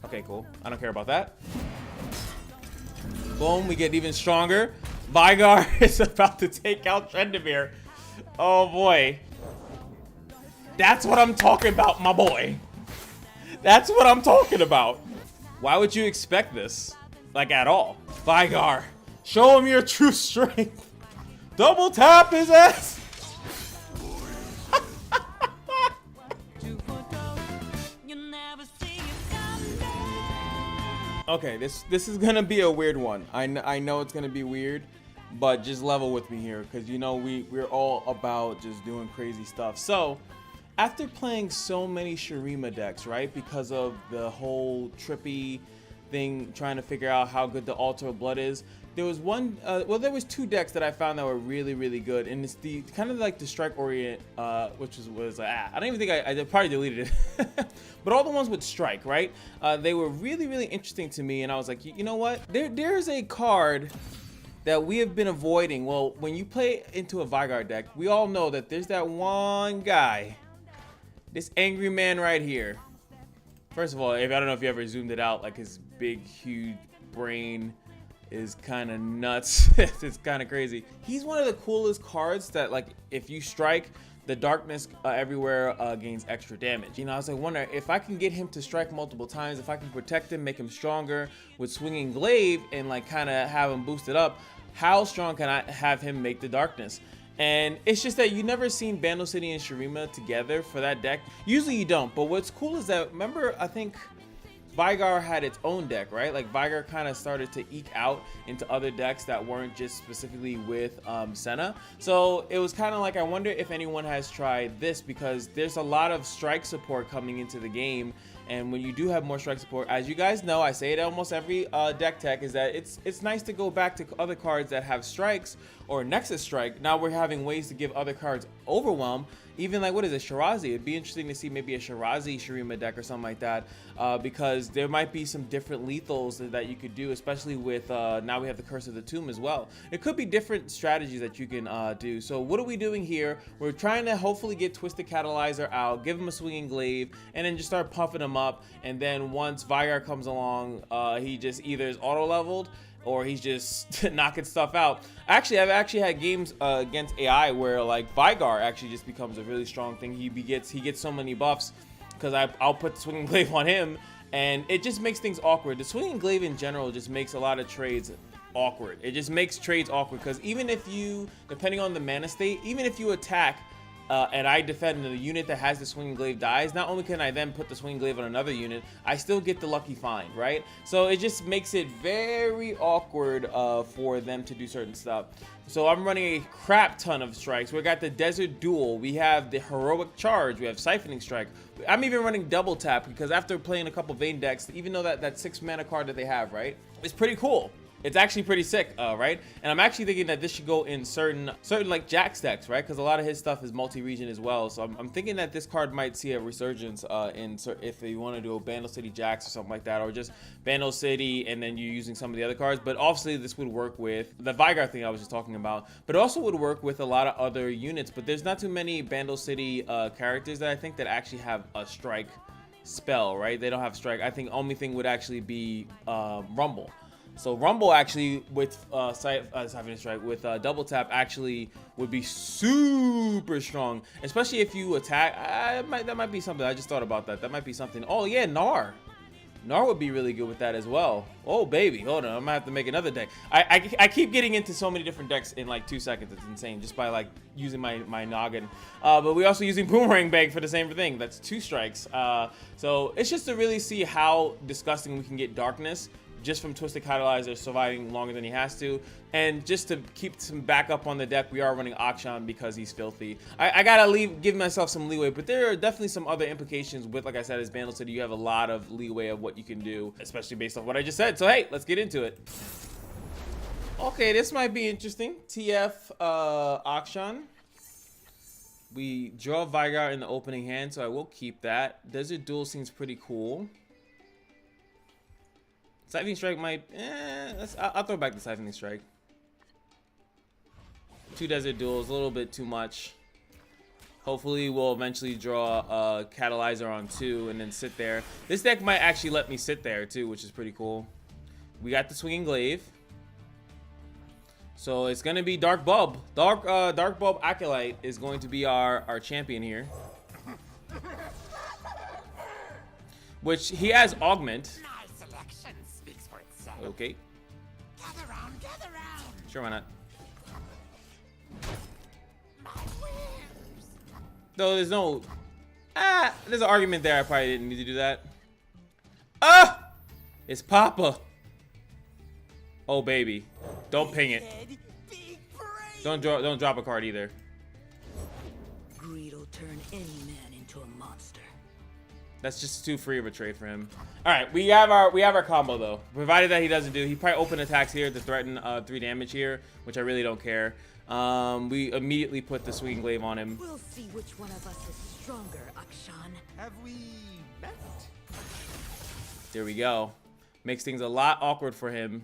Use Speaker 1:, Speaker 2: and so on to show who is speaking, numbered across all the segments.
Speaker 1: Okay, cool. I don't care about that. Boom, we get even stronger. VEIGAR is about to take out Tryndameme. Oh boy. That's what I'm talking about, my boy. That's what I'm talking about. Why would you expect this? Like, at all? VEIGAR, show him your true strength. Double tap his ass. Okay, this is gonna be a weird one. I know it's gonna be weird, but just level with me here, because you know we're all about just doing crazy stuff. So after playing so many Shurima decks, right, because of the whole trippy thing, trying to figure out how good the Altar of Blood is, there was one, well, there was two decks that I found that were really good, and it's the kind of like the Strike Orient, which was I don't even think I probably deleted it, but all the ones with Strike, right? They were really interesting to me, and I was like, you know what? There's a card that we have been avoiding. Well, when you play into a VEIGAR deck, we all know that there's that one guy, this angry man right here. First of all, I don't know if you ever zoomed it out, like his big, huge brain is kind of nuts. It's kind of crazy. He's one of the coolest cards that, like, if you strike, the darkness everywhere gains extra damage. You know, I was like, wondering if I can get him to strike multiple times, if I can protect him, make him stronger with Swinging Glaive, and like kind of have him boosted up, how strong can I have him make the darkness? And it's just that you never seen Bandle City and Shurima together for that deck. Usually you don't, but what's cool is that, remember, I think VEIGAR had its own deck, right? Like VEIGAR kind of started to eke out into other decks that weren't just specifically with Senna. So it was kind of like, I wonder if anyone has tried this, because there's a lot of strike support coming into the game. And when you do have more strike support, as you guys know, I say it almost every deck tech, is that it's nice to go back to other cards that have strikes or Nexus Strike. Now we're having ways to give other cards overwhelm. Even like, what is it, Shirazi? It'd be interesting to see maybe a Shirazi Shurima deck or something like that, because there might be some different lethals that you could do, especially with, now we have the Curse of the Tomb as well. It could be different strategies that you can do. So what are we doing here? We're trying to hopefully get Twisted Catalyzer out, give him a Swinging Glaive, and then just start puffing him up. And then once VEIGAR comes along, he just either is auto-leveled, or he's just knocking stuff out. Actually, I've actually had games against AI where like VEIGAR actually just becomes a really strong thing. He gets so many buffs because I'll put the Swinging Glaive on him, and it just makes things awkward. The Swinging Glaive in general just makes a lot of trades awkward. It just makes trades awkward, because even if you, depending on the mana state, even if you attack and I defend, and the unit that has the Swinging Glaive dies, not only can I then put the Swinging Glaive on another unit, I still get the lucky find, right? So it just makes it very awkward for them to do certain stuff. So I'm running a crap ton of strikes. We got the Desert Duel, we have the Heroic Charge, we have Siphoning Strike. I'm even running Double Tap, because after playing a couple Vayne decks, even though that 6 mana card that they have, right, it's pretty cool. It's actually pretty sick, right? And I'm actually thinking that this should go in certain like Jax decks, right? Because a lot of his stuff is multi-region as well. So I'm thinking that this card might see a resurgence if you want to do a Bandle City Jax or something like that, or just Bandle City and then you're using some of the other cards. But obviously this would work with the VEIGAR thing I was just talking about, but it also would work with a lot of other units. But there's not too many Bandle City characters that I think that actually have a strike spell, right? They don't have strike. I think only thing would actually be Rumble. So Rumble actually with Siphoning Strike with Double Tap actually would be super strong, especially if you attack. That might be something. I just thought about that. That might be something. Oh yeah, Gnar would be really good with that as well. Oh baby, hold on, I'm gonna have to make another deck. I keep getting into so many different decks in like 2 seconds. It's insane, just by like using my noggin. But we're also using Boomerang Bag for the same thing. That's 2 strikes. So it's just to really see how disgusting we can get darkness just from Twisted Catalyzer surviving longer than he has to. And just to keep some backup on the deck, we are running Akshan because he's filthy. I gotta give myself some leeway, but there are definitely some other implications with, like I said, as Bandle City, you have a lot of leeway of what you can do, especially based off what I just said. So hey, let's get into it. Okay, this might be interesting. TF Akshan. We draw VEIGAR in the opening hand, so I will keep that. Desert Duel seems pretty cool. Siphoning Strike might, I'll throw back the Siphoning Strike. 2 Desert Duels, a little bit too much. Hopefully we'll eventually draw a Catalyzer on 2 and then sit there. This deck might actually let me sit there too, which is pretty cool. We got the Swinging Glaive. So it's gonna be Dark Bulb. Dark Bulb Acolyte is going to be our champion here. Which he has Augment.
Speaker 2: My selection speaks for itself.
Speaker 1: Okay.
Speaker 2: Gather round, gather round.
Speaker 1: Sure, why not?
Speaker 2: My wares.
Speaker 1: Though there's no... there's an argument there. I probably didn't need to do that. Ah! It's Papa. Oh, baby. Don't ping it. Don't drop a card either.
Speaker 3: Greed will turn any man into a monster.
Speaker 1: That's just too free of a trade for him. All right, we have our combo though. Provided that he doesn't do, he probably open attacks here to threaten 3 damage here, which I really don't care. We immediately put the Swinging Glaive on him.
Speaker 3: We'll see which one of us is stronger, Akshan.
Speaker 2: Have we met?
Speaker 1: There we go. Makes things a lot awkward for him.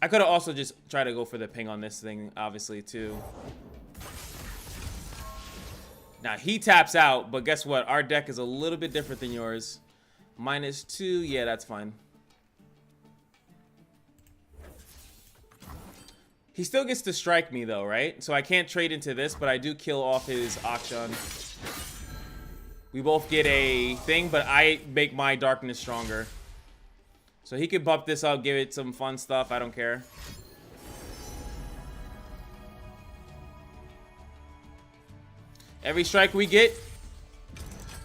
Speaker 1: I could have also just tried to go for the ping on this thing, obviously, too. Now, he taps out, but guess what? Our deck is a little bit different than yours. -2, yeah, that's fine. He still gets to strike me, though, right? So I can't trade into this, but I do kill off his Akshan. We both get a thing, but I make my darkness stronger. So he could bump this up, give it some fun stuff. I don't care. Every strike we get.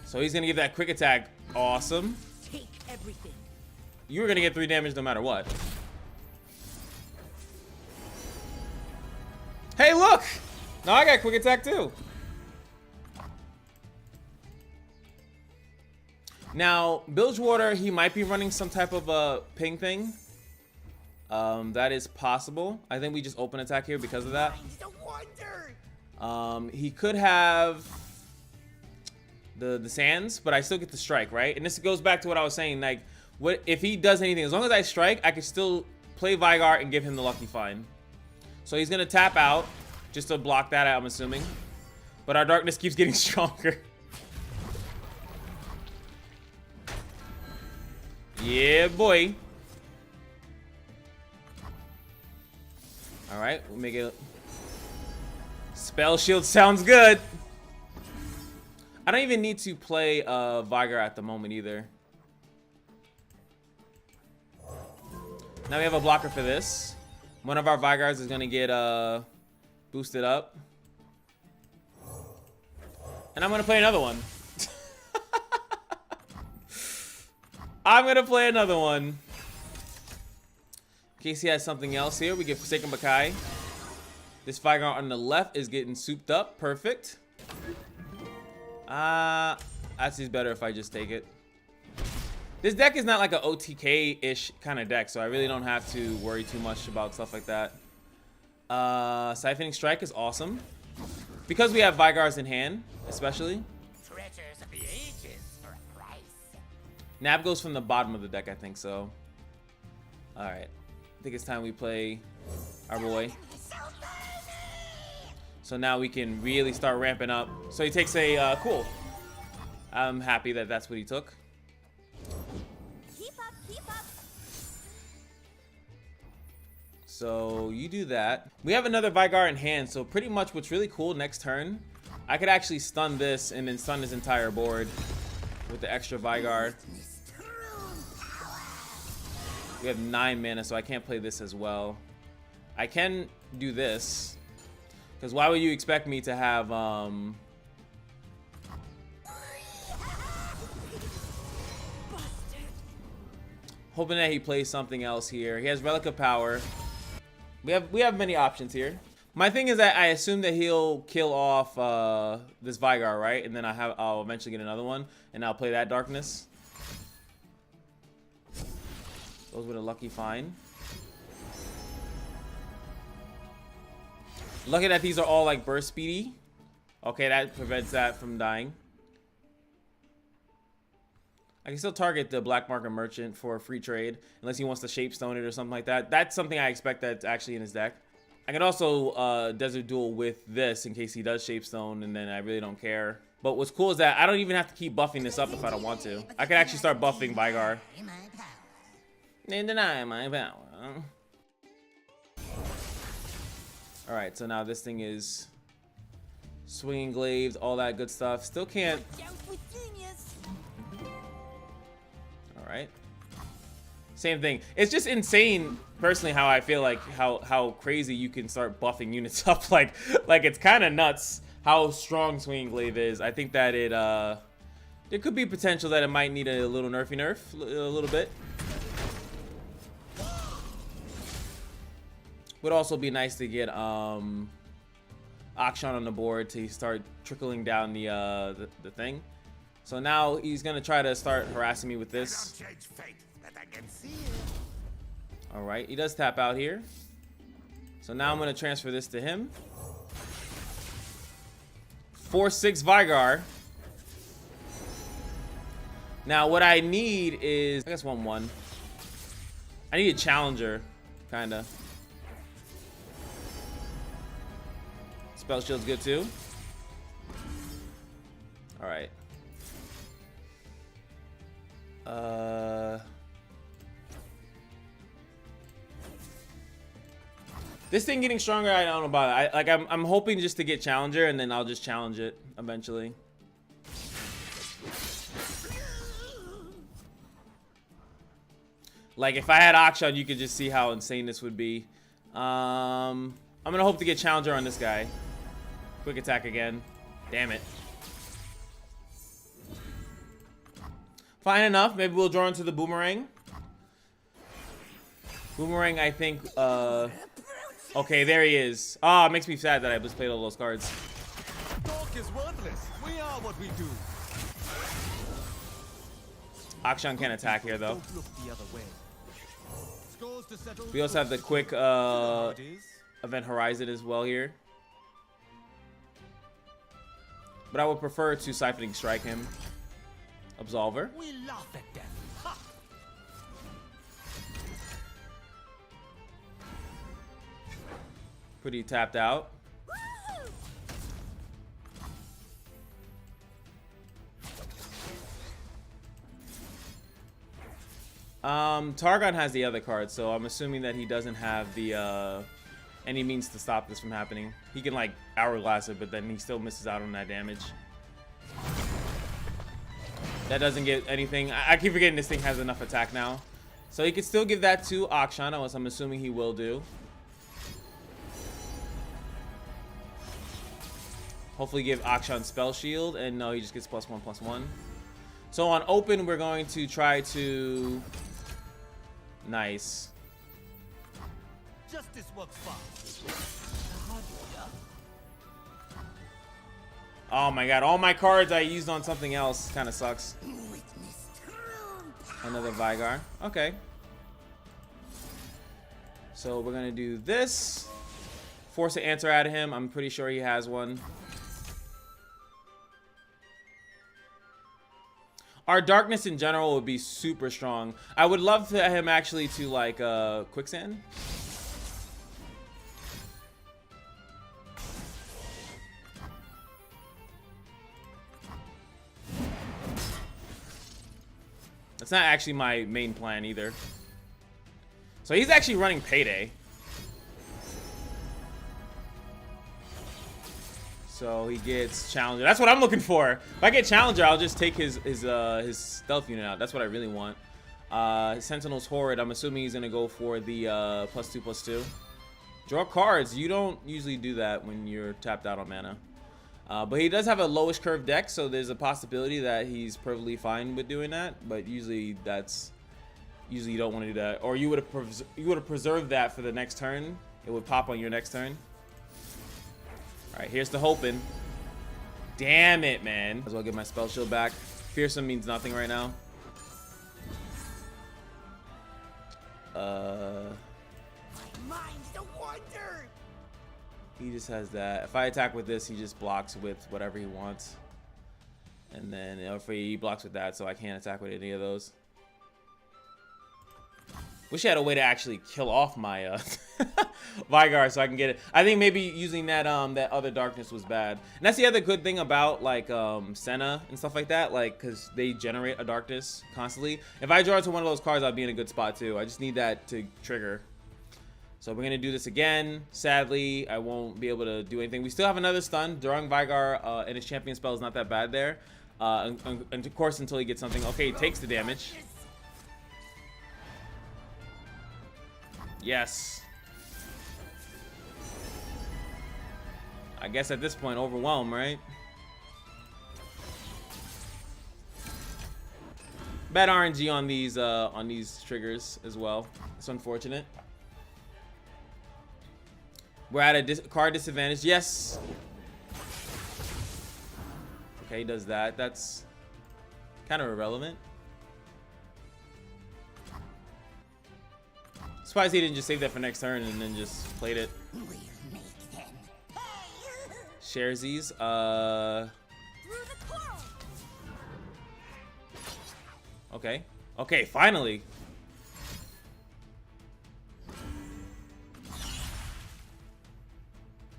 Speaker 1: So he's going to give that quick attack. Awesome.
Speaker 3: Take everything.
Speaker 1: You were going to get 3 damage no matter what. Hey, look! Now I got quick attack too. Now, Bilgewater, he might be running some type of a ping thing. That is possible. I think we just open attack here because of that. He could have the sands, but I still get the strike, right? And this goes back to what I was saying. Like, what if he does anything? As long as I strike, I can still play VEIGAR and give him the Lucky Find. So he's gonna tap out just to block that out, I'm assuming. But our darkness keeps getting stronger. Yeah, boy. All right, we'll make it. Spell Shield sounds good. I don't even need to play VEIGAR at the moment either. Now we have a blocker for this. One of our VEIGARs is gonna get boosted up. And I'm gonna play another one. I'm gonna play another one. In case he has something else here, we get Forsaken Bakai. This VEIGAR on the left is getting souped up. Perfect. Actually, it's better if I just take it. This deck is not like an OTK-ish kind of deck, so I really don't have to worry too much about stuff like that. Siphoning Strike is awesome. Because we have VEIGARs in hand, especially.
Speaker 2: Treasures of the ages for a price.
Speaker 1: Nab goes from the bottom of the deck, I think so. Alright. I think it's time we play our boy. So now we can really start ramping up. So he takes a, cool. I'm happy that that's what he took.
Speaker 3: Keep up, keep up.
Speaker 1: So you do that. We have another VEIGAR in hand, so pretty much what's really cool next turn, I could actually stun this and then stun his entire board with the extra VEIGAR. We have 9 mana, so I can't play this as well. I can do this. Because why would you expect me to have, hoping that he plays something else here. He has Relic of Power. We have many options here. My thing is that I assume that he'll kill off this VEIGAR, right? And then I'll eventually get another one, and I'll play that Darkness. Goes with a Lucky Find. Lucky that these are all like burst speedy. Okay, that prevents that from dying. I can still target the Black Market Merchant for a free trade, unless he wants to Shapestone it or something like that. That's something I expect that's actually in his deck. I can also Desert Duel with this in case he does Shapestone, and then I really don't care. But what's cool is that I don't even have to keep buffing this up if I don't want to. I can actually start buffing VEIGAR. And deny my power. Alright, so now this thing is swinging glaives, all that good stuff. Still can't. Alright. Same thing. It's just insane, personally, how I feel like how crazy you can start buffing units up. Like it's kind of nuts how strong Swinging Glaive is. I think that there could be potential that it might need a little nerfy nerf, a little bit. Would also be nice to get Akshan on the board to start trickling down the thing. So now he's gonna try to start harassing me with this. All right, he does tap out here. So now I'm gonna transfer this to him. 4/6 VEIGAR. Now what I need is, I guess 1/1. I need a challenger, kinda. Spell shield's good too. All right. This thing getting stronger, I don't know about it. I'm hoping just to get challenger, and then I'll just challenge it eventually. Like if I had Akshan, you could just see how insane this would be. I'm gonna hope to get challenger on this guy. Quick attack again. Damn it. Fine enough. Maybe we'll draw into the boomerang. Boomerang, I think. Okay, there he is. Ah, it makes me sad that I just played all those cards.
Speaker 4: Talk is wordless. We are what we do.
Speaker 1: Akshan can't attack here though.
Speaker 4: Don't look the other way. Scores to settle.
Speaker 1: We also have the quick Event Horizon as well here. But I would prefer to Siphoning Strike him. Absolver.
Speaker 2: We laugh at them. Ha!
Speaker 1: Pretty tapped out. Targon has the other card, so I'm assuming that he doesn't have the any means to stop this from happening. He can like hourglass it, but then he still misses out on that damage. That doesn't get anything. I keep forgetting this thing has enough attack now. So he could still give that to Akshan, as I'm assuming he will do. Hopefully give Akshan Spell Shield, and no, he just gets +1/+1. So on open, we're going to try to... Nice.
Speaker 4: Justice works fast.
Speaker 1: Oh my god, all my cards I used on something else. Kind of sucks. Another VEIGAR. Okay. So we're going to do this. Force an answer out of him. I'm pretty sure he has one. Our darkness in general would be super strong. I would love for him actually to like quicksand. That's not actually my main plan either. So he's actually running Payday. So he gets Challenger. That's what I'm looking for. If I get Challenger, I'll just take his stealth unit out. That's what I really want. Sentinel's Horrid. I'm assuming he's gonna go for the +2/+2. Draw cards. You don't usually do that when you're tapped out on mana. But he does have a lowish curve deck, so there's a possibility that he's perfectly fine with doing that. But usually you don't want to do that, or you would have preserved that for the next turn. It would pop on your next turn. All right, here's the hoping. Damn it, man. Might as well get my spell shield back. Fearsome means nothing right now.
Speaker 2: My mind's a wonder.
Speaker 1: He just has that. If I attack with this, he just blocks with whatever he wants. And then if he blocks with that, so I can't attack with any of those. Wish I had a way to actually kill off my VEIGAR so I can get it. I think maybe using that that other darkness was bad. And that's the other good thing about like Senna and stuff like that, like because they generate a darkness constantly. If I draw into one of those cards, I'd be in a good spot too. I just need that to trigger. So we're gonna do this again. Sadly, I won't be able to do anything. We still have another stun. Drawing VEIGAR in his champion spell is not that bad there. And of course until he gets something. Okay, he takes the damage. Yes. I guess at this point, overwhelm, right? Bad RNG on these triggers as well. It's unfortunate. We're at a card disadvantage. Yes. Okay, he does that. That's kind of irrelevant. Surprised he didn't just save that for next turn and then just played it. Shares these. Okay. Okay, finally.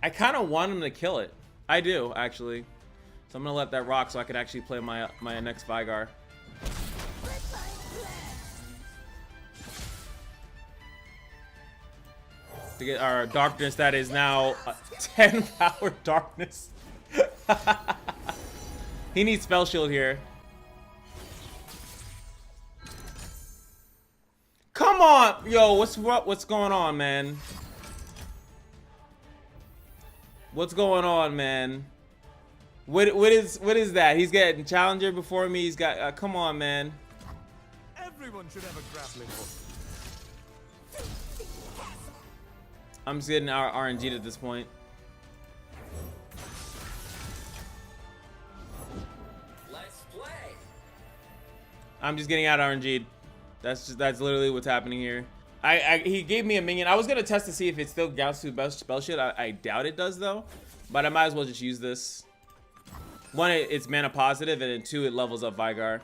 Speaker 1: I kind of want him to kill it. I do, actually. So I'm gonna let that rock so I can actually play my next VEIGAR. To get our darkness that is now 10 power darkness. He needs spell shield here. Come on, yo, what's going on, man? What's going on, man? What is that? He's getting challenger before me. He's got come on, man.
Speaker 4: Everyone should have a grappling hook.
Speaker 1: I'm just getting our RNG'd at this point.
Speaker 2: Let's play.
Speaker 1: I'm just getting out RNG'd. That's literally what's happening here. He gave me a minion. I was gonna test to see if it still gouts to spell shit. I doubt it does though, but I might as well just use this. One, it's mana positive, and then two, it levels up VEIGAR.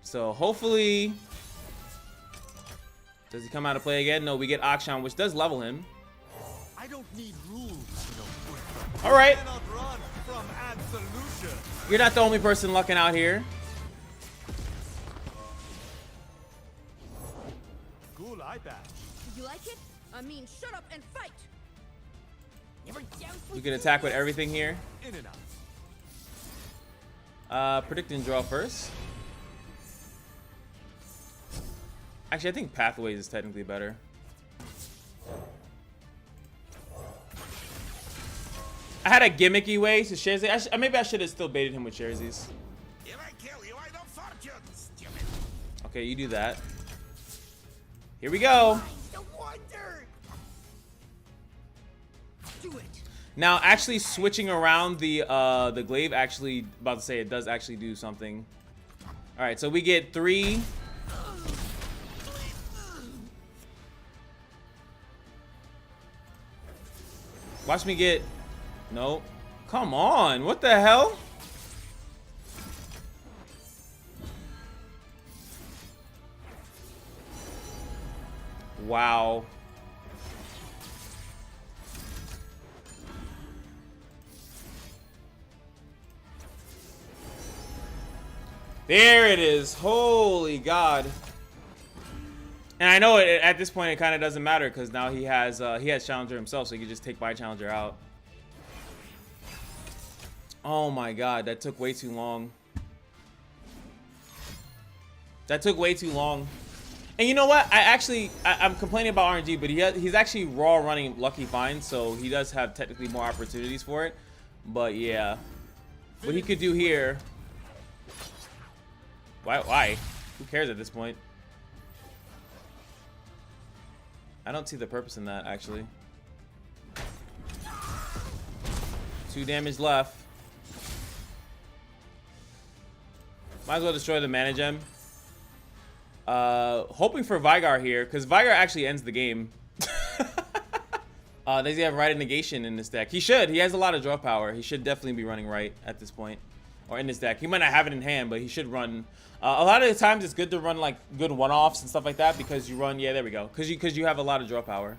Speaker 1: So hopefully, does he come out to play again? No, we get Akshan, which does level him.
Speaker 4: I don't need rules,
Speaker 1: All right.
Speaker 4: cannot run from absolution.
Speaker 1: You're not the only person lucking out here.
Speaker 4: Cool eye patch.
Speaker 3: You like it? I mean, shut up and fight.
Speaker 2: Never doubt.
Speaker 1: We can attack with everything here.
Speaker 4: In and out.
Speaker 1: Predict and draw first. Actually, I think Pathways is technically better. I had a gimmicky way to Sharzy. Maybe I should have still baited him with Sharzies.
Speaker 2: If I kill you, I don't fortune. Stupid.
Speaker 1: Okay, you do that. Here we go.
Speaker 2: The wonder.
Speaker 3: Do it.
Speaker 1: Now, actually switching around the glaive, actually, about to say it does actually do something. All right, so we get 3. Watch me get. Nope. Come on. What the hell? Wow. There it is. Holy God. And I know at this point it kind of doesn't matter because now he has challenger himself, so he can just take my challenger out. Oh my God, that took way too long. That took way too long. And you know what? I'm complaining about RNG, but he's actually raw running Lucky Find, so he does have technically more opportunities for it. But yeah, what he could do here. Why? Who cares at this point? I don't see the purpose in that, actually. 2 damage left. Might as well destroy the mana gem. Hoping for VEIGAR here, because VEIGAR actually ends the game. Does he have Right of Negation in this deck? He should. He has a lot of draw power. He should definitely be running right at this point. or in his deck. He might not have it in hand, but he should run. A lot of the times it's good to run like good one-offs and stuff like that because you run. Yeah, there we go. Because you have a lot of draw power.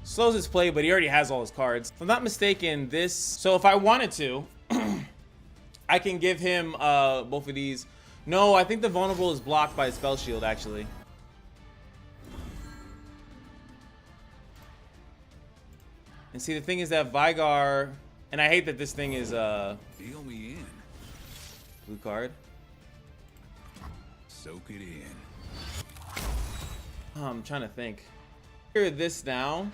Speaker 1: Slows his play, but he already has all his cards. If I'm not mistaken, this. So if I wanted to, I can give him both of these. No, I think the vulnerable is blocked by spell shield actually. And see, the thing is that VEIGAR, and I hate that this thing is
Speaker 4: Deal me in.
Speaker 1: blue card.
Speaker 4: Soak it in.
Speaker 1: Oh, I'm trying to think. Here, this now.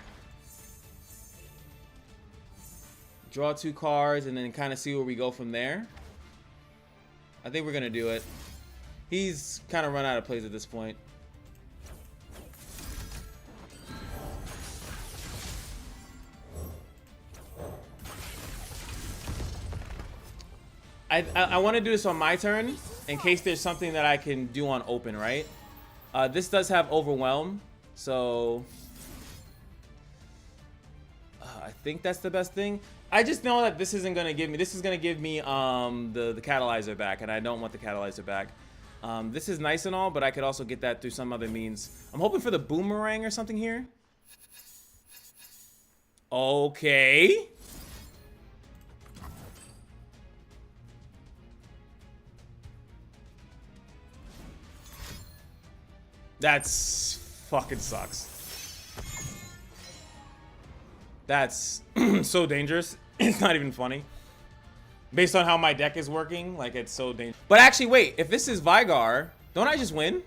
Speaker 1: Draw 2 cards and then kind of see where we go from there. I think we're gonna do it. He's kind of run out of plays at this point. I want to do this on my turn in case there's something that I can do on open, right? This does have overwhelm, so I think that's the best thing. I just know that this isn't gonna give me. This is gonna give me the catalyzer back, and I don't want the catalyzer back. This is nice and all, but I could also get that through some other means. I'm hoping for the boomerang or something here. Okay. That's fucking sucks. That's so dangerous. It's not even funny. Based on how my deck is working, like it's so dangerous. But actually, wait. If this is VEIGAR, don't I just win?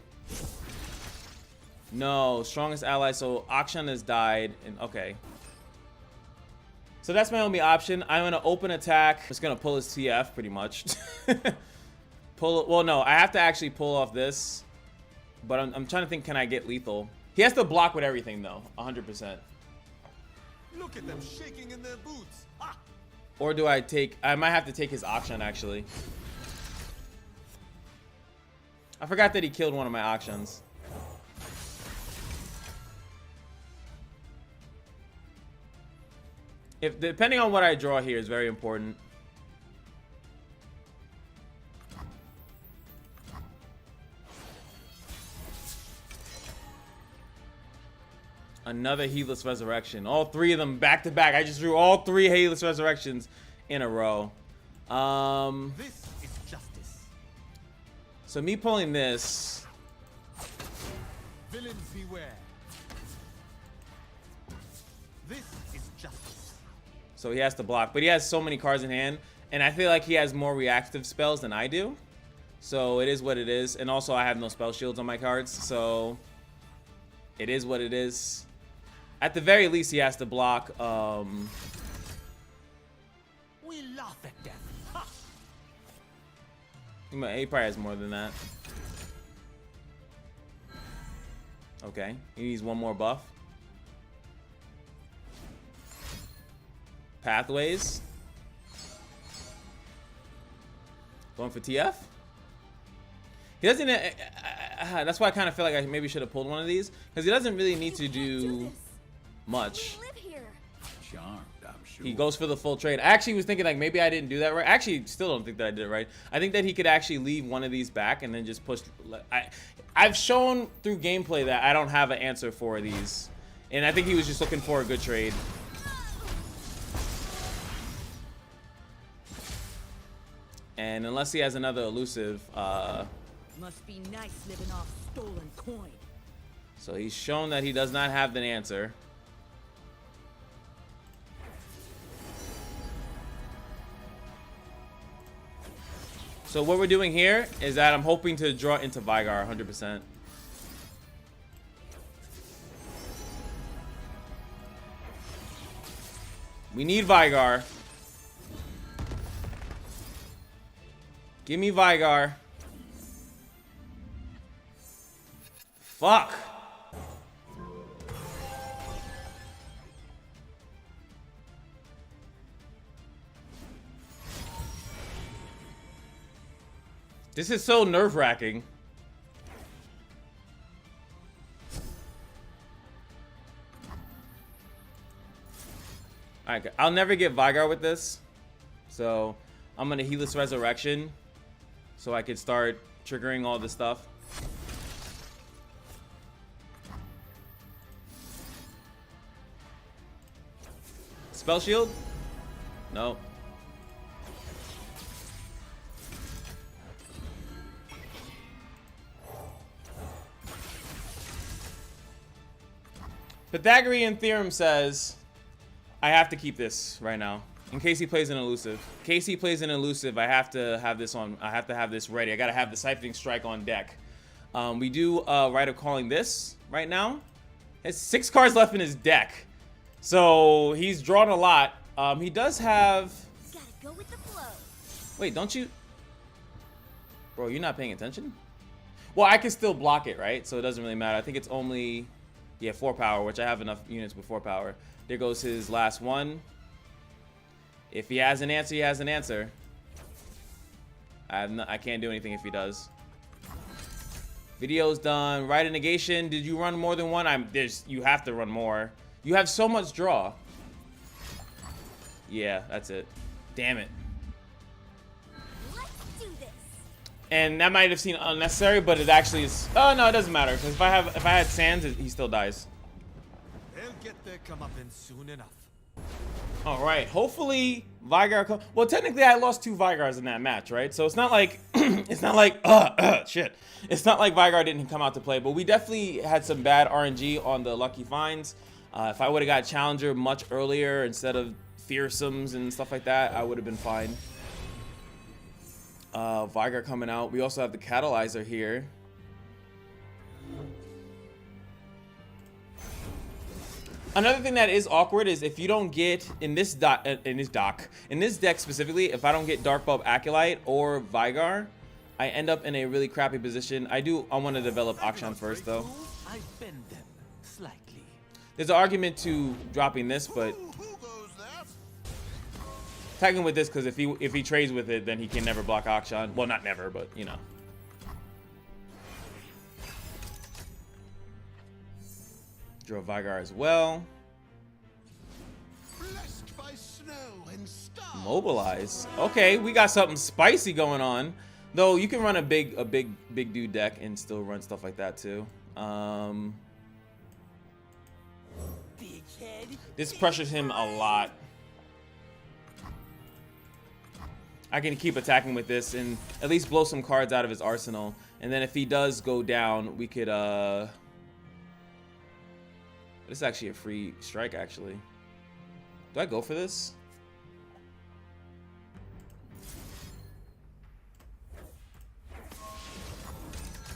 Speaker 1: No, strongest ally. So Akshan has died. And okay. So that's my only option. I'm gonna open attack. Just gonna pull his TF pretty much. Pull. Well, no, I have to actually pull off this. But I'm trying to think, can I get lethal? He has to block with everything, though, 100%.
Speaker 4: Look at them shaking in their boots. Ah!
Speaker 1: Or do I take... I might have to take his Akshan, actually. I forgot that he killed one of my Akshans. Depending on what I draw here is very important. Another Heedless Resurrection. All 3 of them back to back. I just drew all 3 Heedless Resurrections in a row.
Speaker 4: This is justice.
Speaker 1: So me pulling this.
Speaker 4: Villains beware. This is justice.
Speaker 1: So he has to block. But he has so many cards in hand. And I feel like he has more reactive spells than I do. So it is what it is. And also I have no spell shields on my cards. So it is what it is. At the very least, he has to block.
Speaker 4: We laugh at death. Ha!
Speaker 1: He probably has more than that. Okay, he needs one more buff. Pathways. Going for TF. He doesn't. That's why I kind of feel like I maybe should have pulled one of these because he doesn't really need to do much.
Speaker 4: Charmed, I'm sure.
Speaker 1: He goes for the full trade. I actually was thinking like maybe I didn't do that right. I actually still don't think that I did it right. I think that he could actually leave one of these back and then just push. I've shown through gameplay that I don't have an answer for these, and I think he was just looking for a good trade. And unless he has another elusive,
Speaker 3: Must be nice living off stolen coin.
Speaker 1: so he's shown that he does not have an answer. So what we're doing here is that I'm hoping to draw into VEIGAR 100%. We need VEIGAR. Give me VEIGAR. Fuck. This is so nerve-wracking. Alright, I'll never get VEIGAR with this. So I'm gonna Heatless Resurrection so I could start triggering all this stuff. Spell shield? No. Pythagorean theorem says I have to keep this right now in case he plays an elusive. In case he plays an elusive, I have to have this on. I have to have this ready. I gotta have the Siphoning Strike on deck. We do Rite of Calling this right now. He has 6 cards left in his deck, so he's drawn a lot. He does have.
Speaker 3: Gotta go with the flow.
Speaker 1: Wait, don't you? Bro, you're not paying attention? Well, I can still block it, right? So it doesn't really matter. I think it's only, yeah, 4 power, which I have enough units with 4 power. There goes his last one. If he has an answer, he has an answer. I can't do anything if he does. Video's done. Rite of Negation. Did you run more than one? You have to run more. You have so much draw. Yeah, that's it. Damn it.
Speaker 3: Let's do this.
Speaker 1: And that might have seemed unnecessary, but it actually is. Oh no, it doesn't matter because if I had Sands, he still dies.
Speaker 4: They'll get their comeuppance soon enough.
Speaker 1: All right, hopefully VEIGAR. Well, technically, I lost 2 VEIGARs in that match, right? So it's not like it's not like shit. It's not like VEIGAR didn't come out to play, but we definitely had some bad RNG on the Lucky Finds. If I would have got Challenger much earlier instead of Fearsomes and stuff like that, I would have been fine. VEIGAR coming out. We also have the Catalyzer here. Another thing that is awkward is if you don't get in this deck specifically, if I don't get Dark Bulb Acolyte or VEIGAR, I end up in a really crappy position. I want to develop Akshan first though.
Speaker 4: I bend them slightly.
Speaker 1: There's an argument to dropping this, but tagging with this because if he trades with it, then he can never block Akshan. Well, not never, but you know. Draw VEIGAR as well.
Speaker 2: Blessed by snow and stars.
Speaker 1: Mobilize. Okay, we got something spicy going on. Though you can run a big dude deck and still run stuff like that too.
Speaker 2: Big head.
Speaker 1: This pressures him a lot. I can keep attacking with this and at least blow some cards out of his arsenal. And then if he does go down, we could this is actually a free strike, actually. Do I go for this?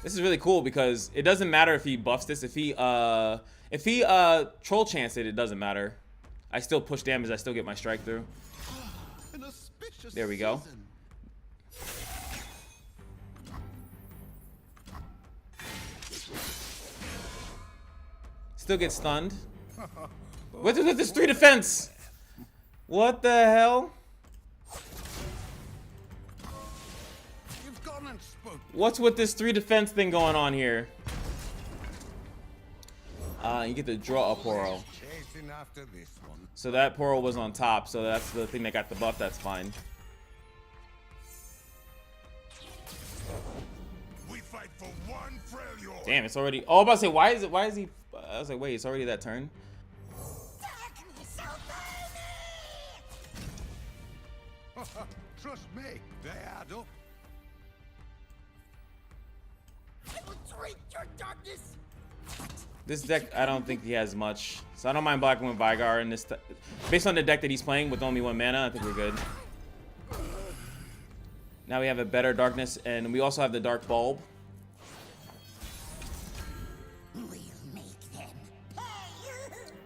Speaker 1: This is really cool because it doesn't matter if he buffs this. If he troll chants it, it doesn't matter. I still push damage. I still get my strike through. There we go. Still get stunned. What's with this 3 defense? What the hell?
Speaker 2: You've gone and spoken.
Speaker 1: What's with this 3 defense thing going on here? You get to draw a Poro.
Speaker 2: Chasing after this one.
Speaker 1: So that Poro was on top, so that's the thing that got the buff. That's fine.
Speaker 2: We fight for one failure.
Speaker 1: Damn, it's already. Oh, I'm about to say, why is he? I was like, wait, it's already that turn.
Speaker 2: Trust me, they add up. I will drink your darkness.
Speaker 1: This deck, I don't think he has much, so I don't mind blocking with VEIGAR. And this, based on the deck that he's playing with only 1 mana, I think we're good. Now we have a better darkness, and we also have the Dark Bulb.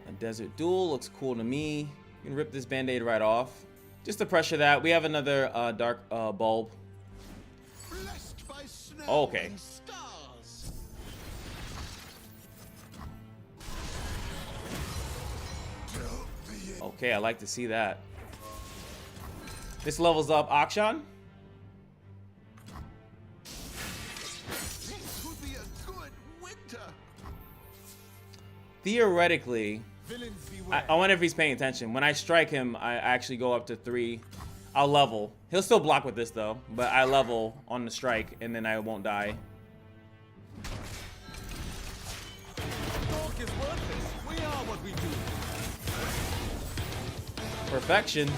Speaker 1: A Desert Duel looks cool to me. You can rip this Band-Aid right off. Just to pressure that, we have another Dark Bulb. Oh, okay. Okay, I like to see that. This levels up Akshan.
Speaker 2: This would be a good winter.
Speaker 1: Theoretically,
Speaker 4: Villains beware.
Speaker 1: I wonder if he's paying attention. When I strike him, I actually go up to 3. I'll level. He'll still block with this though, but I level on the strike and then I won't die.
Speaker 4: Talk is worthless. We are what we do.
Speaker 1: Perfection.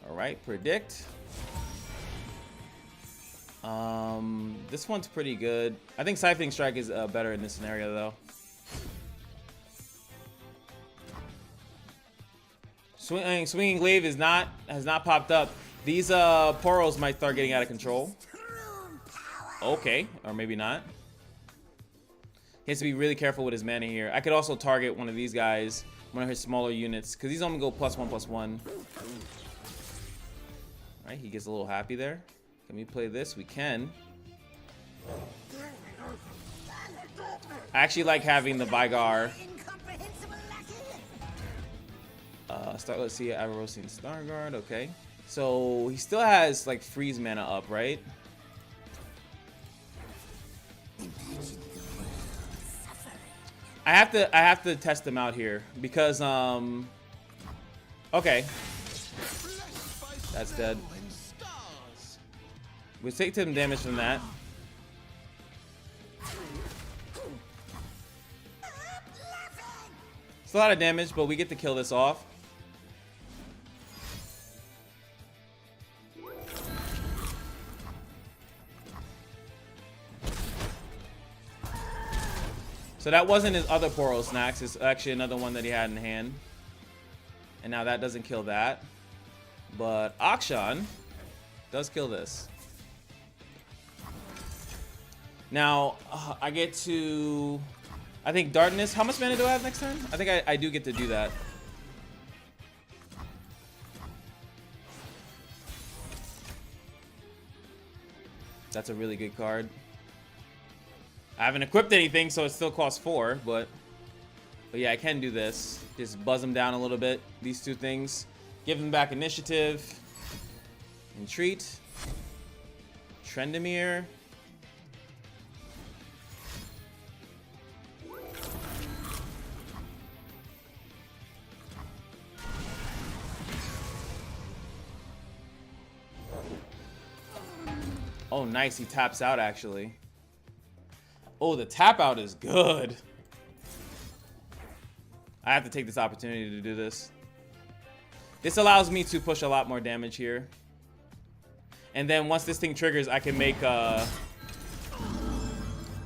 Speaker 1: All right, predict. This one's pretty good. I think Siphoning Strike is better in this scenario though. Swinging Glaive has not popped up. These Poros might start getting out of control. Okay, or maybe not. He has to be really careful with his mana here. I could also target one of these guys, one of his smaller units, because these only go +1/+1. All right, he gets a little happy there. Can we play this? We can. I actually like having the VEIGAR. Let's see, Avarosian Starguard. Okay, so he still has like freeze mana up, right? I have to test him out here because okay, that's dead. We take some damage from that. It's a lot of damage, but we get to kill this off. So that wasn't his other Poro Snacks. It's actually another one that he had in hand. And now that doesn't kill that. But Akshan does kill this. Now, I get to... I think Darkness. How much mana do I have next turn? I think I do get to do that. That's a really good card. I haven't equipped anything, so it still costs 4, but yeah, I can do this. Just buzz them down a little bit. These two things. Give them back initiative. Entreat. Tryndameme. Oh, nice. He taps out, actually. Oh, the tap out is good. I have to take this opportunity to do this. This allows me to push a lot more damage here. And then once this thing triggers, I can make I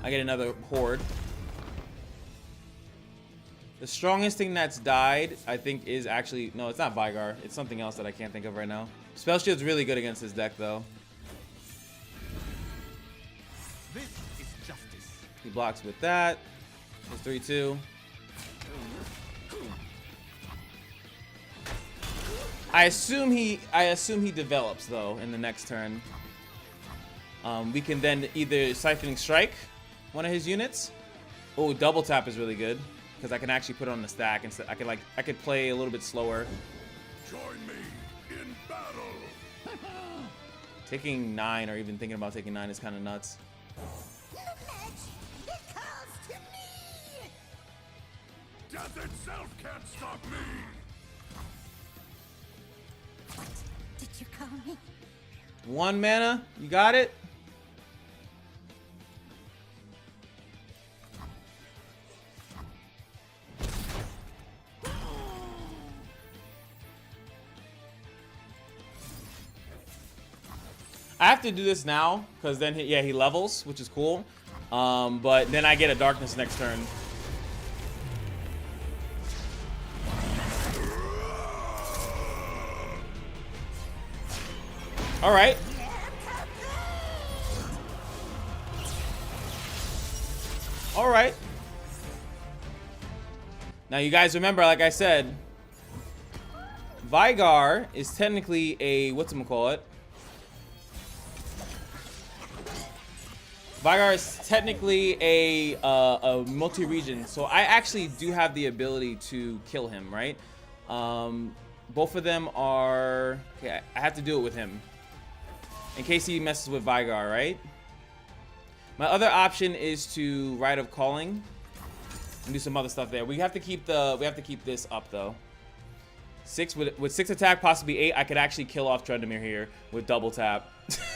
Speaker 1: get another horde. The strongest thing that's died, I think, is actually... No, it's not VEIGAR. It's something else that I can't think of right now. Spell Shield's really good against his deck, though.
Speaker 4: This is justice.
Speaker 1: He blocks with that. It's 3-2. I assume he develops though in the next turn. We can then either Siphoning Strike one of his units. Oh, double tap is really good because I can actually put it on the stack and I could play a little bit slower.
Speaker 2: Join me in battle.
Speaker 1: Taking 9 or even thinking about taking 9 is kind of nuts.
Speaker 2: Death itself can't stop me.
Speaker 3: What did you call me?
Speaker 1: 1 mana, you got it. I have to do this now because then he levels, which is cool. But then I get a darkness next turn. All right. All right. Now you guys remember, like I said, VEIGAR is technically a whatchamacallit. VEIGAR is technically a multi-region, so I actually do have the ability to kill him, right? Both of them are... Okay, I have to do it with him. In case he messes with VEIGAR, right? My other option is to Rite of Calling and do some other stuff there. We have to keep this up though. 6 with 6 attack, possibly 8. I could actually kill off Tryndameme here with double tap,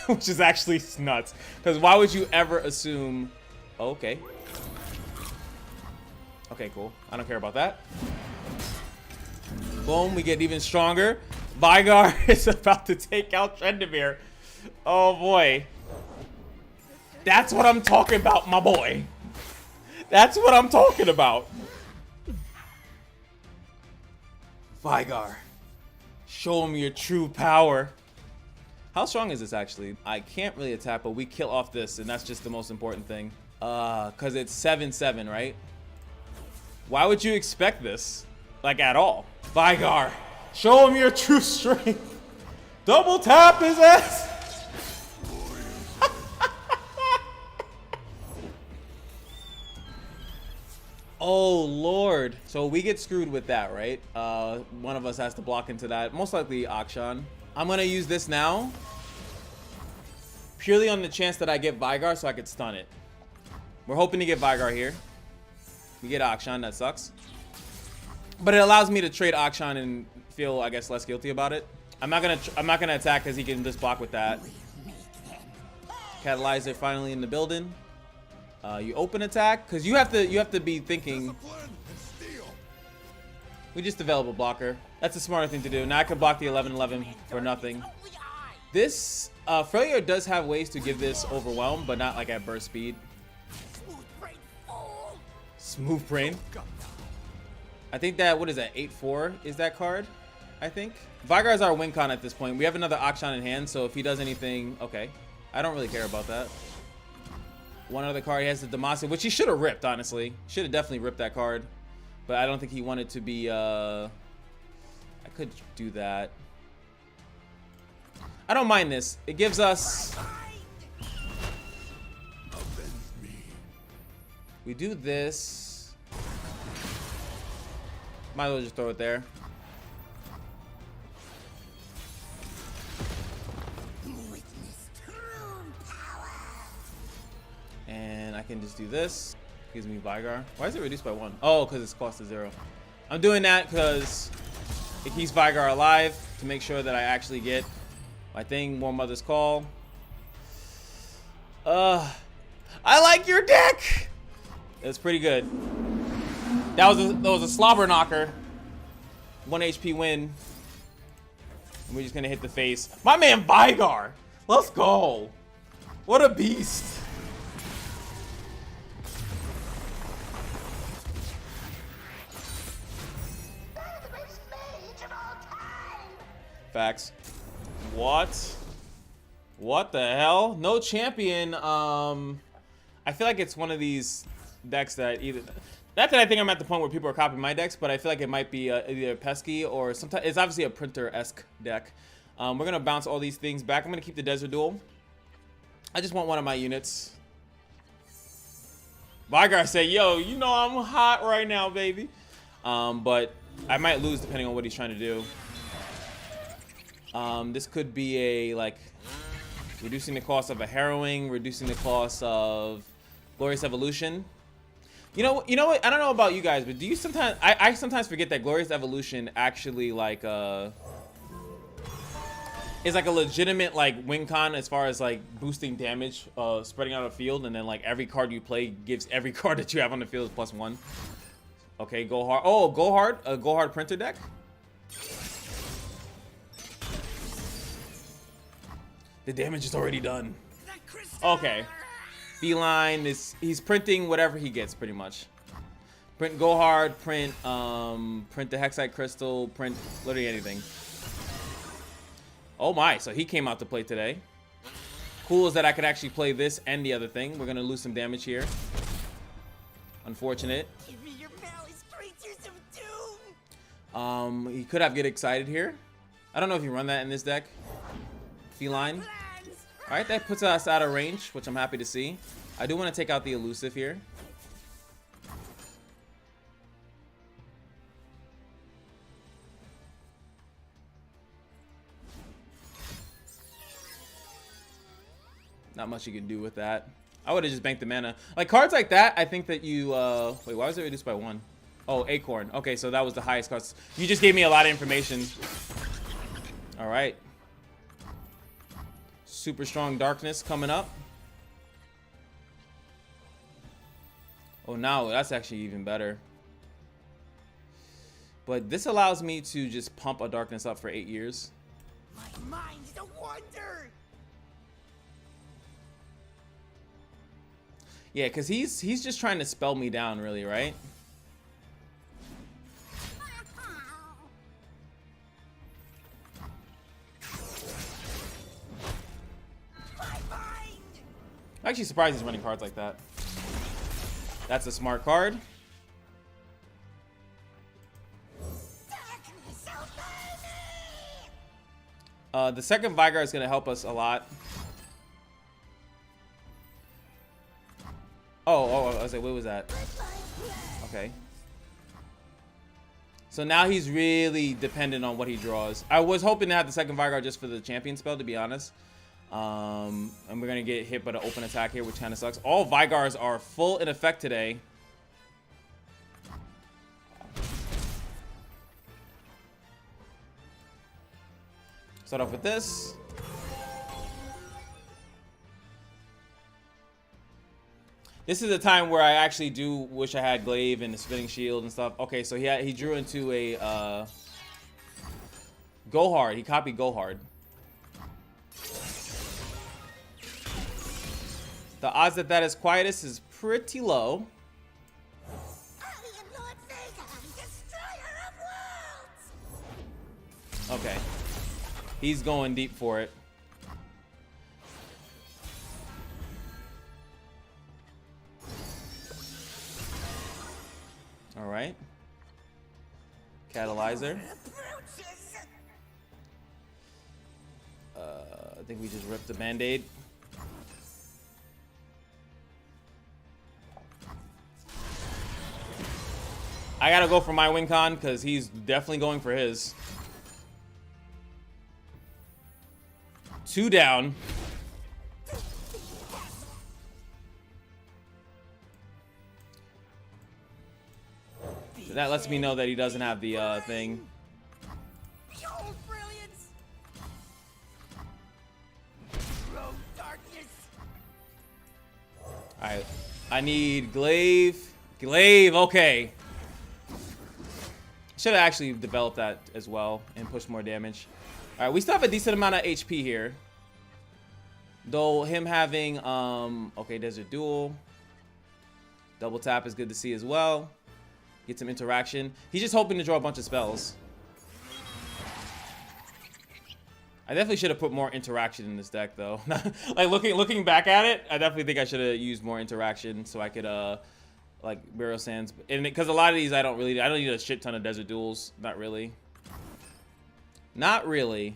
Speaker 1: which is actually nuts. Because why would you ever assume? Oh, okay. Okay, cool. I don't care about that. Boom, we get even stronger. VEIGAR is about to take out Tryndameme. Oh boy. That's what I'm talking about, my boy. That's what I'm talking about. VEIGAR, show him your true power. How strong is this actually? I can't really attack, but we kill off this, and that's just the most important thing. Cause it's 7/7, right? Why would you expect this? Like at all? VEIGAR, show him your true strength. Double tap his ass. Oh Lord. So we get screwed with that, right? One of us has to block into that. Most likely Akshan. I'm gonna use this now. Purely on the chance that I get VEIGAR so I could stun it. We're hoping to get VEIGAR here. We get Akshan, that sucks. But it allows me to trade Akshan and feel, I guess, less guilty about it. I'm not gonna attack because he can just block with that. Catalyzer finally in the building. You open attack because you have to be thinking. We just develop a blocker. That's a smarter thing to do. Now I can block the 11/11 for nothing. This Freljord does have ways to give this overwhelm, but not like at burst speed. Smooth brain. I think that, what is that, 8/4 is that card? I think VEIGAR is our win con at this point. We have another Akshan in hand, so if he does anything, okay. I don't really care about that. One other card, he has the Demacia, which he should have ripped, honestly. Should have definitely ripped that card. But I don't think he wanted to be, I could do that. I don't mind this. It gives us... We do this. Might as well just throw it there. And I can just do this. Gives me VEIGAR. Why is it reduced by 1? Oh, because it's cost of 0. I'm doing that because it keeps VEIGAR alive to make sure that I actually get my thing. War Mother's Call. I like your deck. It's pretty good. That was a slobber knocker. 1 HP win. And we're just gonna hit the face. My man VEIGAR. Let's go. What a beast. Facts. What the hell? No champion. I feel like it's one of these decks that either, not that I think I'm at the point where people are copying my decks, but I feel like it might be either pesky or sometimes it's obviously a printer-esque deck. We're gonna bounce all these things back. I'm gonna keep the Desert Duel. I just want one of my units. VEIGAR say, yo, you know I'm hot right now, baby. But I might lose depending on what he's trying to do. This could be a, like, reducing the cost of a Harrowing, reducing the cost of Glorious Evolution. You know what? I don't know about you guys, but do you sometimes, I sometimes forget that Glorious Evolution actually, like, is like a legitimate, like, win con as far as, like, boosting damage, spreading out a field, and then, like, every card you play gives every card that you have on the field is +1. Okay, go hard. Oh, go hard, a go hard printer deck. The damage is already done. Okay. Feline is, he's printing whatever he gets pretty much. Print go hard, print the Hexite Crystal, print literally anything. Oh my, so he came out to play today. Cool is that I could actually play this and the other thing. We're gonna lose some damage here. Unfortunate.
Speaker 3: Give me your malice, creatures of doom.
Speaker 1: He could have Get Excited here. I don't know if you run that in this deck. Feline. All right, that puts us out of range, which I'm happy to see. I do want to take out the elusive here. Not much you can do with that. I would have just banked the mana. Like cards like that, I think that you wait, why was it reduced by 1? Oh, Acorn. Okay, so that was the highest cost. You just gave me a lot of information. All right. Super strong darkness coming up. Oh, now that's actually even better. But this allows me to just pump a darkness up for 8 years.
Speaker 3: My mind's a wonder.
Speaker 1: Yeah, because he's just trying to spell me down, really, right? I'm actually surprised he's running cards like that. That's a smart card. The second VEIGAR is going to help us a lot. Oh, I was like, what was that? Okay. So now he's really dependent on what he draws. I was hoping to have the second VEIGAR just for the champion spell, to be honest. And we're going to get hit by the open attack here, which kind of sucks. All VEIGARs are full in effect today. Start off with this. This is a time where I actually do wish I had Glaive and the Spinning Shield and stuff. Okay, so he drew into a Go Hard. He copied Go Hard. The odds that that is Quietus is pretty low. Okay. He's going deep for it. All right. Catalyzer. I think we just ripped the Band-Aid. I gotta go for my win con because he's definitely going for his. 2 down. So that lets me know that he doesn't have the thing. Alright. I need Glaive. Glaive, okay. Should have actually developed that as well and pushed more damage. All right, we still have a decent amount of HP here. Though him having, okay, Desert Duel. Double tap is good to see as well. Get some interaction. He's just hoping to draw a bunch of spells. I definitely should have put more interaction in this deck, though. Like, looking back at it, I definitely think I should have used more interaction so I could, like, Burial Sands. And because a lot of these I don't need a shit ton of Desert Duels. Not really. Not really.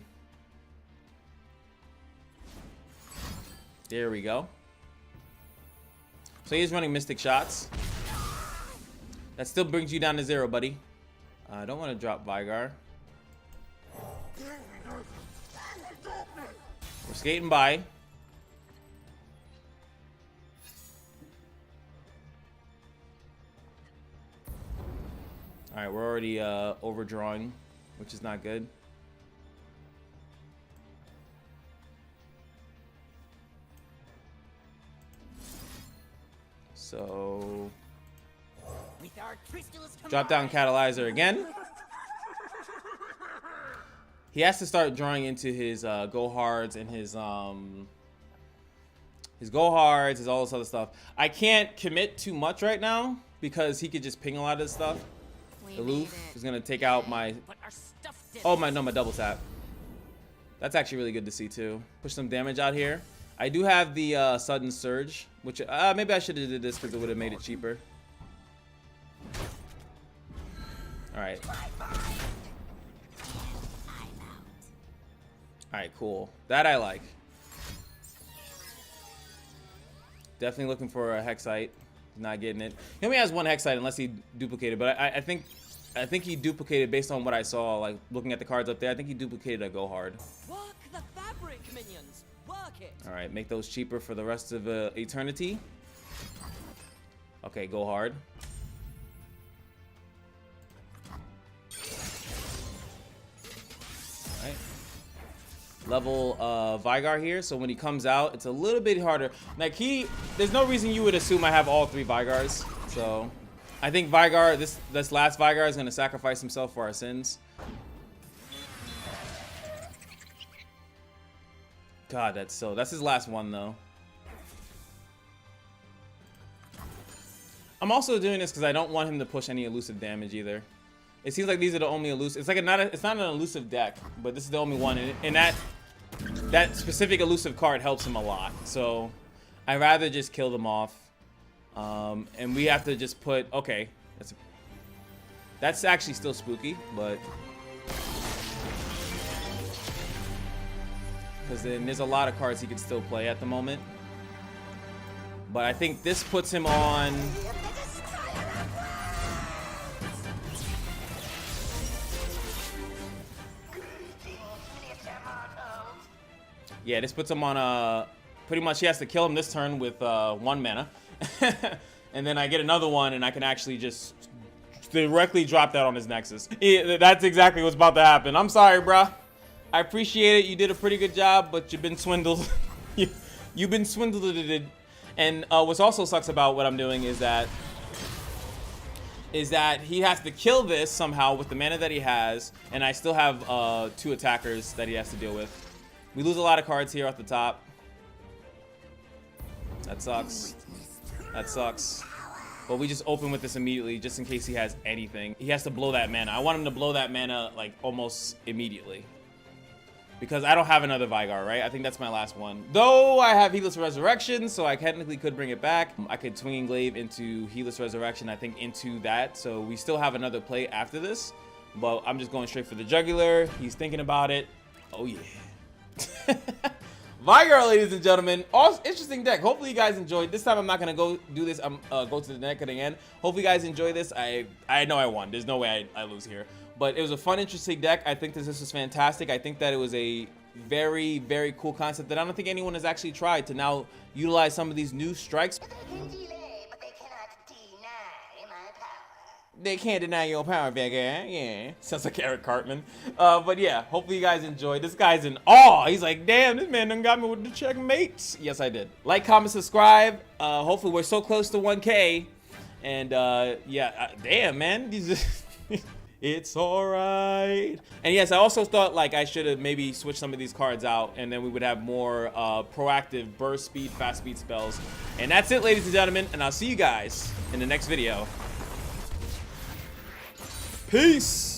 Speaker 1: There we go. So he's running Mystic Shots. That still brings you down to 0, buddy. I don't want to drop VEIGAR. We're skating by. Alright, we're already overdrawing, which is not good. So drop down Catalyzer again. He has to start drawing into his Go Hards and his Go Hards, his all this other stuff. I can't commit too much right now because he could just ping a lot of this stuff. Aloof is gonna take out my my double tap. That's actually really good to see too. Push some damage out here. I do have the sudden surge, which maybe I should have did this because it would have made it cheaper. All right. All right, cool. That I like. Definitely looking for a Hexite. Not getting it. He only has one Hexite unless he duplicated, but I think he duplicated based on what I saw, like looking at the cards up there. I think he duplicated a Go Hard.
Speaker 5: Work the fabric, minions. Work
Speaker 3: bucket.
Speaker 1: All right, make those cheaper for the rest of eternity. Okay, go hard. All right. Level VEIGAR here, so when he comes out, it's a little bit harder. Like there's no reason you would assume I have all 3 VEIGARs. So I think VEIGAR, this last VEIGAR is gonna sacrifice himself for our sins. God, that's his last one though. I'm also doing this because I don't want him to push any elusive damage either. It seems like these are the only elusive. It's like it's not an elusive deck, but this is the only one, and that specific elusive card helps him a lot. So I'd rather just kill them off. And we have to just put okay. That's actually still spooky, but because then there's a lot of cards he can still play at the moment. But I think this puts him on. Yeah, this puts him on a. Pretty much, he has to kill him this turn with 1 mana, and then I get another one, and I can actually just directly drop that on his Nexus. That's exactly what's about to happen. I'm sorry, bruh. I appreciate it. You did a pretty good job, but you've been swindled. You've been swindled. And what also sucks about what I'm doing is that he has to kill this somehow with the mana that he has, and I still have 2 attackers that he has to deal with. We lose a lot of cards here off the top. That sucks. That sucks. But we just open with this immediately just in case he has anything. He has to blow that mana. I want him to blow that mana like almost immediately. Because I don't have another VEIGAR, right? I think that's my last one. Though I have Heedless Resurrection, so I technically could bring it back. I could Twinging Glaive into Heedless Resurrection, I think into that. So we still have another play after this. But I'm just going straight for the Jugular. He's thinking about it. Oh yeah. VEIGAR, ladies and gentlemen. Also, interesting deck. Hopefully you guys enjoyed. This time I'm not gonna go do this. I'm go to the deck at the end. Hopefully you guys enjoy this. I know I won. There's no way I lose here. But it was a fun, interesting deck. I think this was fantastic. I think that it was a very, very cool concept that I don't think anyone has actually tried to now utilize some of these new strikes. They can't deny your power, VEIGAR. Yeah, sounds like Eric Cartman. But yeah, hopefully you guys enjoyed. This guy's in awe. He's like, damn, this man done got me with the checkmates. Yes, I did. Like, comment, subscribe. Hopefully we're so close to 1K. And yeah, damn, man. It's alright. And yes, I also thought like I should have maybe switched some of these cards out, and then we would have more proactive burst speed, fast speed spells. And that's it, ladies and gentlemen. And I'll see you guys in the next video. Peace.